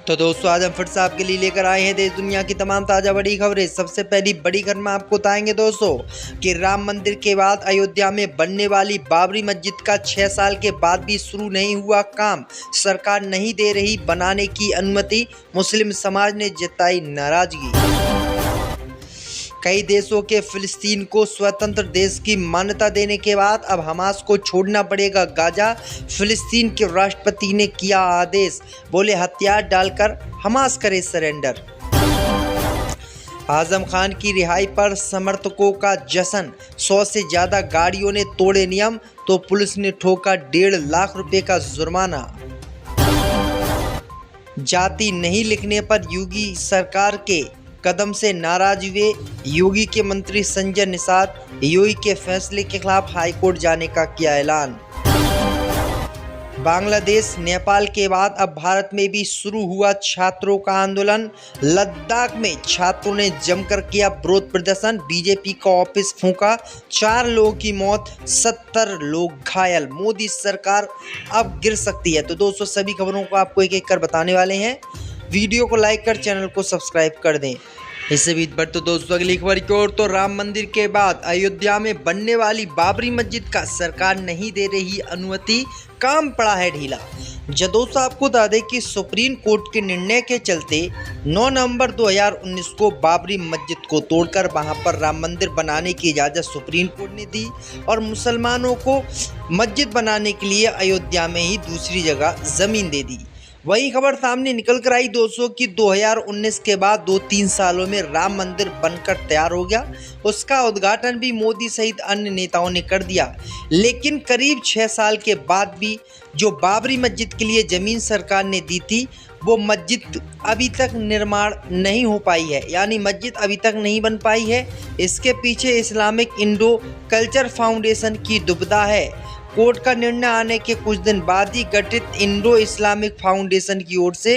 तो दोस्तों आज हम फिर से आपके लिए लेकर आए हैं देश दुनिया की तमाम ताज़ा बड़ी खबरें। सबसे पहली बड़ी खबर में आपको बताएंगे दोस्तों कि राम मंदिर के बाद अयोध्या में बनने वाली बाबरी मस्जिद का 6 साल के बाद भी शुरू नहीं हुआ काम। सरकार नहीं दे रही बनाने की अनुमति, मुस्लिम समाज ने जताई नाराजगी। कई देशों के फिलिस्तीन को स्वतंत्र देश की मान्यता देने के बाद अब हमास को छोड़ना पड़ेगा गाजा। फिलिस्तीन के राष्ट्रपति ने किया आदेश, बोले हथियार डालकर हमास करे सरेंडर। आजम खान की रिहाई पर समर्थकों का जश्न, 100 से ज़्यादा गाड़ियों ने तोड़े नियम तो पुलिस ने ठोका 1.5 लाख रुपए का जुर्माना। जाति नहीं लिखने पर योगी सरकार के कदम से नाराज हुए योगी के मंत्री संजय निषाद, योगी के फैसले के खिलाफ हाईकोर्ट जाने का किया ऐलान। बांग्लादेश नेपाल के बाद अब भारत में भी शुरू हुआ छात्रों का आंदोलन। लद्दाख में छात्रों ने जमकर किया विरोध प्रदर्शन, बीजेपी का ऑफिस फूंका, 4 लोगों की मौत, 70 लोग घायल, मोदी सरकार अब गिर सकती है। तो दोस्तों सभी खबरों को आपको एक एक कर बताने वाले हैं। वीडियो को लाइक कर चैनल को सब्सक्राइब कर दें। इससे भी बढ़ तो दोस्तों अगली खबर की ओर, तो राम मंदिर के बाद अयोध्या में बनने वाली बाबरी मस्जिद का सरकार नहीं दे रही अनुमति, काम पड़ा है ढीला। दोस्तों आपको बता दें कि सुप्रीम कोर्ट के निर्णय के चलते 9 नवंबर 2019 को बाबरी मस्जिद को तोड़कर वहां पर राम मंदिर बनाने की इजाज़त सुप्रीम कोर्ट ने दी और मुसलमानों को मस्जिद बनाने के लिए अयोध्या में ही दूसरी जगह ज़मीन दे दी। वही खबर सामने निकल कर आई दोस्तों कि 2019 के बाद 2-3 सालों में राम मंदिर बनकर तैयार हो गया। उसका उद्घाटन भी मोदी सहित अन्य नेताओं ने कर दिया, लेकिन करीब 6 साल के बाद भी जो बाबरी मस्जिद के लिए ज़मीन सरकार ने दी थी वो मस्जिद अभी तक निर्माण नहीं हो पाई है, यानी मस्जिद अभी तक नहीं बन पाई है। इसके पीछे इस्लामिक इंडो कल्चर फाउंडेशन की दुविधा है। कोर्ट का निर्णय आने के कुछ दिन बाद ही गठित इंडो इस्लामिक फाउंडेशन की ओर से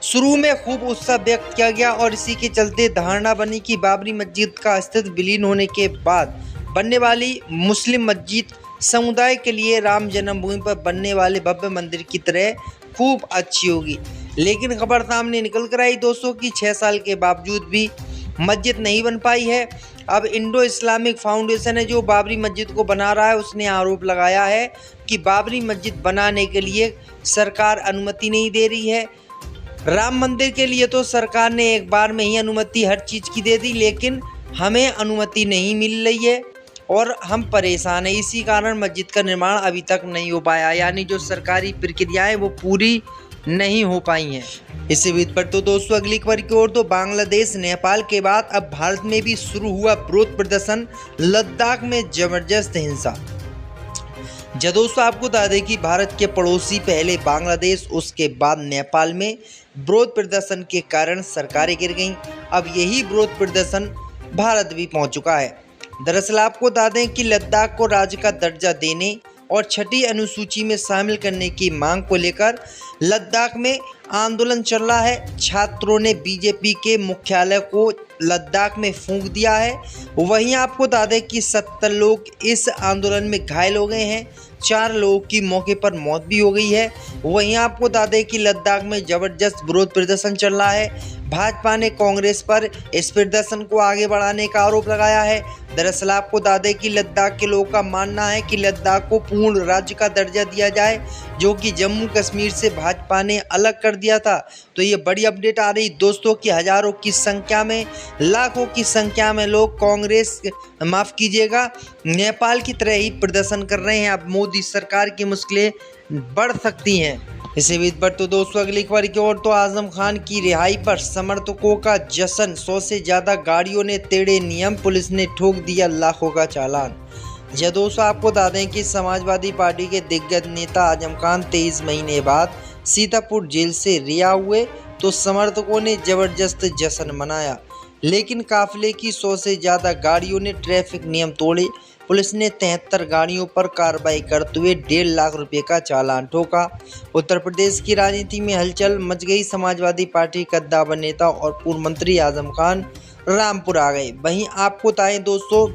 शुरू में खूब उत्साह व्यक्त किया गया और इसी के चलते धारणा बनी कि बाबरी मस्जिद का अस्तित्व विलीन होने के बाद बनने वाली मुस्लिम मस्जिद समुदाय के लिए राम जन्मभूमि पर बनने वाले भव्य मंदिर की तरह खूब अच्छी होगी। लेकिन खबर सामने निकल कर आई दोस्तों कि 6 साल के बावजूद भी मस्जिद नहीं बन पाई है। अब इंडो इस्लामिक फाउंडेशन है जो बाबरी मस्जिद को बना रहा है, उसने आरोप लगाया है कि बाबरी मस्जिद बनाने के लिए सरकार अनुमति नहीं दे रही है। राम मंदिर के लिए तो सरकार ने एक बार में ही अनुमति हर चीज़ की दे दी, लेकिन हमें अनुमति नहीं मिल रही है और हम परेशान हैं। इसी कारण मस्जिद का निर्माण अभी तक नहीं हो पाया, यानी जो सरकारी प्रक्रियाएं वो पूरी नहीं हो पाई हैं। इसी बीच पर तो दोस्तों अगली खबर की ओर, तो बांग्लादेश नेपाल के बाद अब भारत में भी शुरू हुआ विरोध प्रदर्शन, लद्दाख में जबरदस्त हिंसा। दोस्तों आपको बता दें कि भारत के पड़ोसी पहले बांग्लादेश, उसके बाद नेपाल में विरोध प्रदर्शन के कारण सरकारें गिर गईं। अब यही विरोध प्रदर्शन भारत भी पहुंच चुका है। दरअसल आपको बता दें कि लद्दाख को राज्य का दर्जा देने और 6ठी अनुसूची में शामिल करने की मांग को लेकर लद्दाख में आंदोलन चल रहा है। छात्रों ने बीजेपी के मुख्यालय को लद्दाख में फूंक दिया है। वहीं आपको बता दें कि 70 लोग इस आंदोलन में घायल हो गए हैं, 4 लोगों की मौके पर मौत भी हो गई है। वहीं आपको बता दें कि लद्दाख में ज़बरदस्त विरोध प्रदर्शन चल रहा है। भाजपा ने कांग्रेस पर इस प्रदर्शन को आगे बढ़ाने का आरोप लगाया है। दरअसल आपको बता दें कि लद्दाख के लोगों का मानना है कि लद्दाख को पूर्ण राज्य का दर्जा दिया जाए, जो कि जम्मू कश्मीर से भाजपा ने अलग कर दिया था। तो ये बड़ी अपडेट आ रही दोस्तों कि हज़ारों की संख्या में, लाखों की संख्या में लोग कांग्रेस माफ़ कीजिएगा नेपाल की तरह ही प्रदर्शन कर रहे हैं। अब मोदी सरकार की मुश्किलें बढ़ सकती हैं। इसी बीच पर तो दोस्तों अगली खबर की ओर, तो आजम खान की रिहाई पर समर्थकों का जश्न, 100 से ज़्यादा गाड़ियों ने तोड़े नियम, पुलिस ने ठोक दिया लाखों का चालान। दोस्तों आपको बता दें कि समाजवादी पार्टी के दिग्गज नेता आजम खान 23 महीने बाद सीतापुर जेल से रिहा हुए तो समर्थकों ने जबरदस्त जश्न मनाया, लेकिन काफिले की 100 से ज़्यादा गाड़ियों ने ट्रैफिक नियम तोड़े। पुलिस ने 73 गाड़ियों पर कार्रवाई करते हुए 1.5 लाख रुपए का चालान ठोका। उत्तर प्रदेश की राजनीति में हलचल मच गई। समाजवादी पार्टी कद्दावर नेता और पूर्व मंत्री आजम खान रामपुर आ गए। वहीं आपको बताएं दोस्तों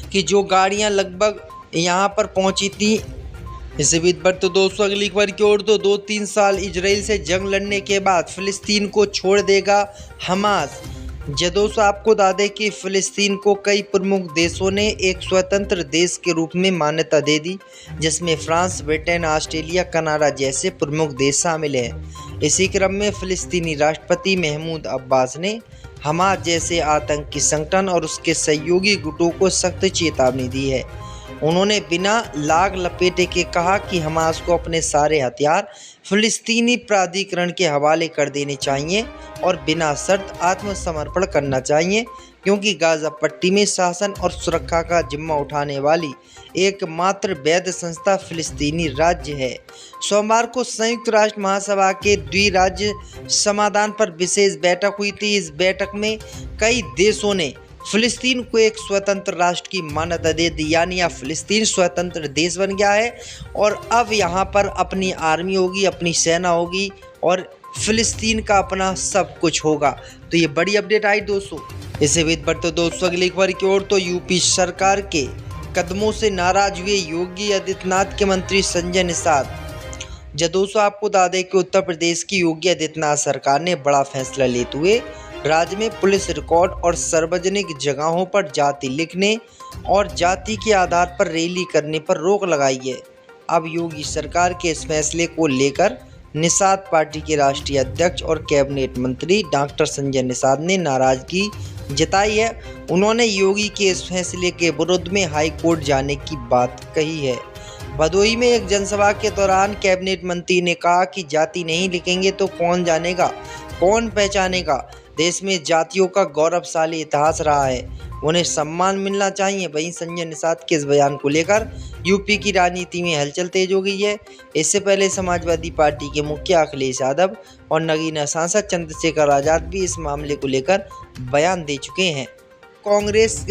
कि जो गाड़ियां लगभग यहां पर पहुंची थी इसी बीच पर तो दोस्तों अगली खबर की ओर तो 2-3 साल इजराइल से जंग लड़ने के बाद फिलिस्तीन को छोड़ देगा हमास। जी दोस्तों, आपको बता दें कि फिलिस्तीन को कई प्रमुख देशों ने एक स्वतंत्र देश के रूप में मान्यता दे दी, जिसमें फ्रांस, ब्रिटेन, ऑस्ट्रेलिया, कनाडा जैसे प्रमुख देश शामिल हैं। इसी क्रम में फिलिस्तीनी राष्ट्रपति महमूद अब्बास ने हमास जैसे आतंकी संगठन और उसके सहयोगी गुटों को सख्त चेतावनी दी है। उन्होंने बिना लाग लपेटे के कहा कि हमास को अपने सारे हथियार फिलिस्तीनी प्राधिकरण के हवाले कर देने चाहिए और बिना शर्त आत्मसमर्पण करना चाहिए, क्योंकि गाजा पट्टी में शासन और सुरक्षा का जिम्मा उठाने वाली एकमात्र वैध संस्था फिलिस्तीनी राज्य है। सोमवार को संयुक्त राष्ट्र महासभा के द्विराज्य समाधान पर विशेष बैठक हुई थी। इस बैठक में कई देशों ने फिलिस्तीन को एक स्वतंत्र राष्ट्र की मान्यता दे दी, यानी अब फिलिस्तीन स्वतंत्र देश बन गया है और अब यहाँ पर अपनी आर्मी होगी, अपनी सेना होगी और फिलिस्तीन का अपना सब कुछ होगा। तो ये बड़ी अपडेट आई दोस्तों। इसी बीच पर तो दोस्तों अगली खबर की ओर तो यूपी सरकार के कदमों से नाराज हुए योगी आदित्यनाथ के मंत्री संजय निषाद। जब दोस्तों आपको बता दें कि उत्तर प्रदेश की योगी आदित्यनाथ सरकार ने बड़ा फैसला लेते हुए राज्य में पुलिस रिकॉर्ड और सार्वजनिक जगहों पर जाति लिखने और जाति के आधार पर रैली करने पर रोक लगाई है। अब योगी सरकार के इस फैसले को लेकर निषाद पार्टी के राष्ट्रीय अध्यक्ष और कैबिनेट मंत्री डॉक्टर संजय निषाद ने नाराजगी जताई है। उन्होंने योगी के इस फैसले के विरोध में हाई कोर्ट जाने की बात कही है। भदोही में एक जनसभा के दौरान कैबिनेट मंत्री ने कहा कि जाति नहीं लिखेंगे तो कौन जानेगा, कौन पहचानेगा। देश में जातियों का गौरवशाली इतिहास रहा है, उन्हें सम्मान मिलना चाहिए। वहीं संजय निषाद के इस बयान को लेकर यूपी की राजनीति में हलचल तेज हो गई है। इससे पहले समाजवादी पार्टी के मुखिया अखिलेश यादव और नगीना सांसद चंद्रशेखर आजाद भी इस मामले को लेकर बयान दे चुके हैं। कांग्रेस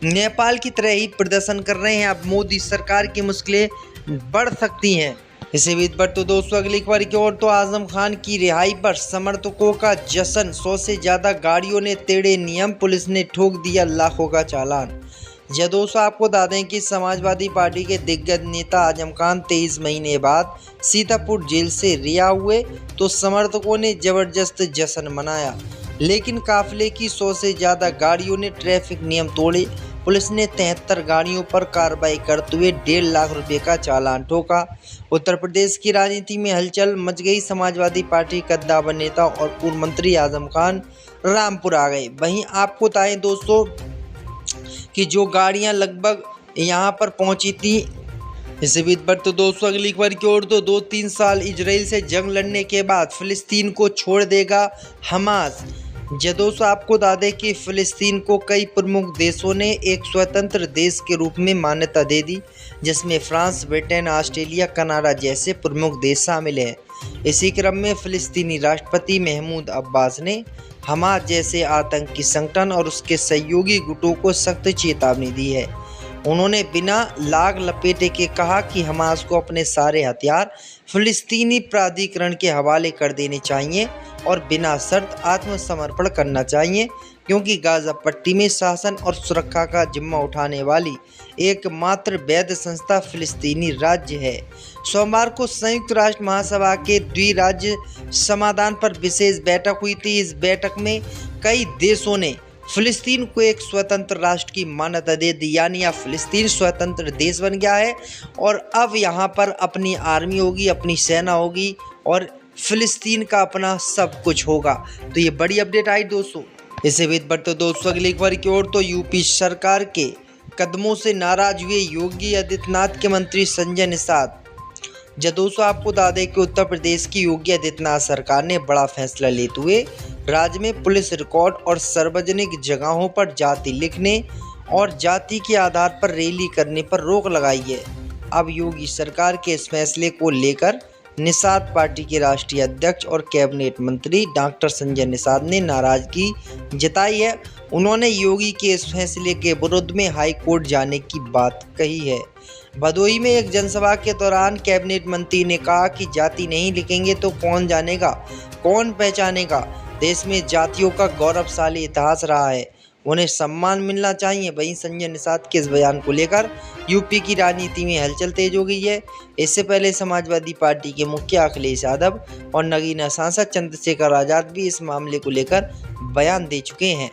नेपाल की तरह ही प्रदर्शन कर रहे हैं। अब मोदी सरकार की मुश्किलें बढ़ सकती हैं। इसी बीच पर तो दोस्तों अगली खबर की ओर तो आजम खान की रिहाई पर समर्थकों का जश्न। 100 से ज़्यादा गाड़ियों ने तेड़े नियम, पुलिस ने ठोक दिया लाखों का चालान। यह दोस्तों आपको बता दें कि समाजवादी पार्टी के दिग्गज नेता आजम खान 23 महीने बाद सीतापुर जेल से रिहा हुए तो समर्थकों ने जबरदस्त जश्न मनाया, लेकिन काफिले की 100 से ज़्यादा गाड़ियों ने ट्रैफिक नियम तोड़े। पुलिस ने 73 गाड़ियों पर कार्रवाई करते हुए 1.5 लाख रुपए का चालान ठोका। उत्तर प्रदेश की राजनीति में हलचल मच गई। समाजवादी पार्टी कद्दावर नेता और पूर्व मंत्री आजम खान रामपुर आ गए। वहीं आपको बताएं दोस्तों कि जो गाड़ियां लगभग यहां पर पहुंची थी। इसी बीच पर तो दोस्तों अगली खबर की ओर तो 2-3 साल इजराइल से जंग लड़ने के बाद फिलिस्तीन को छोड़ देगा हमास। जी दोस्तों, आपको बता दें कि फिलिस्तीन को कई प्रमुख देशों ने एक स्वतंत्र देश के रूप में मान्यता दे दी, जिसमें फ्रांस, ब्रिटेन, ऑस्ट्रेलिया, कनाडा जैसे प्रमुख देश शामिल हैं। इसी क्रम में फिलिस्तीनी राष्ट्रपति महमूद अब्बास ने हमास जैसे आतंकी संगठन और उसके सहयोगी गुटों को सख्त चेतावनी दी है। उन्होंने बिना लाग लपेटे के कहा कि हमास को अपने सारे हथियार फिलिस्तीनी प्राधिकरण के हवाले कर देने चाहिए और बिना शर्त आत्मसमर्पण करना चाहिए, क्योंकि गाजा पट्टी में शासन और सुरक्षा का जिम्मा उठाने वाली एकमात्र वैध संस्था फिलिस्तीनी राज्य है। सोमवार को संयुक्त राष्ट्र महासभा के द्विराज्य समाधान पर विशेष बैठक हुई थी। इस बैठक में कई देशों ने फिलिस्तीन को एक स्वतंत्र राष्ट्र की मान्यता दे दी, यानी अब फिलिस्तीन स्वतंत्र देश बन गया है और अब यहाँ पर अपनी आर्मी होगी, अपनी सेना होगी और फिलिस्तीन का अपना सब कुछ होगा। तो ये बड़ी अपडेट आई दोस्तों। इसी बीच पर तो दोस्तों अगली खबर की ओर तो यूपी सरकार के कदमों से नाराज हुए योगी आदित्यनाथ के मंत्री संजय निषाद। जब दोस्तों आपको बता दें कि उत्तर प्रदेश की योगी आदित्यनाथ सरकार ने बड़ा फैसला लेते हुए राज्य में पुलिस रिकॉर्ड और सार्वजनिक जगहों पर जाति लिखने और जाति के आधार पर रैली करने पर रोक लगाई है। अब योगी सरकार के इस फैसले को लेकर निषाद पार्टी के राष्ट्रीय अध्यक्ष और कैबिनेट मंत्री डॉक्टर संजय निषाद ने नाराजगी जताई है। उन्होंने योगी के इस फैसले के विरोध में हाई कोर्ट जाने की बात कही है। भदोही में एक जनसभा के दौरान कैबिनेट मंत्री ने कहा कि जाति नहीं लिखेंगे तो कौन जानेगा, कौन पहचानेगा। देश में जातियों का गौरवशाली इतिहास रहा है, उन्हें सम्मान मिलना चाहिए। वहीं संजय निषाद के इस बयान को लेकर यूपी की राजनीति में हलचल तेज हो गई है। इससे पहले समाजवादी पार्टी के मुखिया अखिलेश यादव और नगीना सांसद चंद्रशेखर आजाद भी इस मामले को लेकर बयान दे चुके हैं।